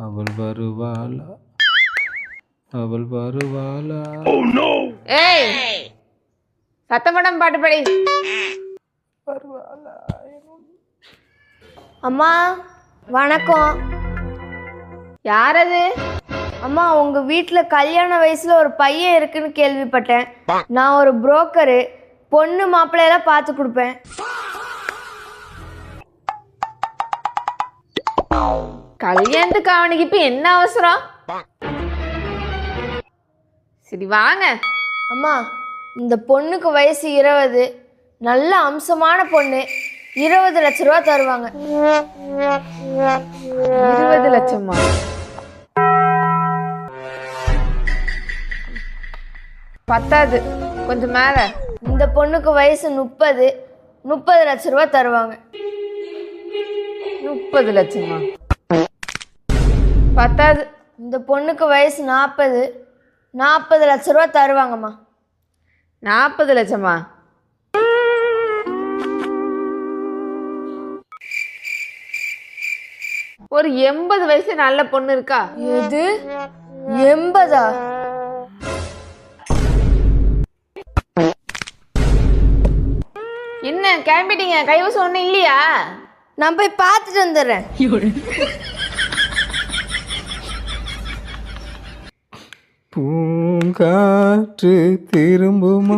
அவள் வருவாளா அவள் வருவாளா? ஏய் சத்தமடம் பாட்டு படி. வருவாளா? அம்மா வணக்கம். யார் அது? அம்மா உங்க வீட்டில் கல்யாண வயசுல ஒரு பையன் இருக்குன்னு கேள்விப்பட்டேன். நான் ஒரு புரோக்கரு, பொண்ணு மாப்பிள்ளையெல்லாம் பார்த்து கொடுப்பேன். கல்யாணத்துக்கு அவனுக்கு இப்ப என்ன அவசரம்? சரி வாங்க. அம்மா இந்த பொண்ணுக்கு வயசு 20, நல்ல அம்சமான பொண்ணு, 20 லட்ச ரூபா தருவாங்க. 20 லட்சமா? பத்தாது, கொஞ்சம் மேல. இந்த பொண்ணுக்கு வயசு 30 லட்ச ரூபா தருவாங்க. 30 லட்சமா? பத்தாது. இந்த பொண்ணுக்கு வயசு 40 லட்ச ரூபா தருவாங்கம்மா. 40 லட்சமா? ஒரு 80 வயசு நல்ல பொண்ணு இருக்கா? எது 80? என்ன கிளம்பிட்டீங்க? கைவசம் ஒன்றும் இல்லையா? நான் போய் பார்த்துட்டு வந்துடுறேன். பூங்காற்று திரும்புமா?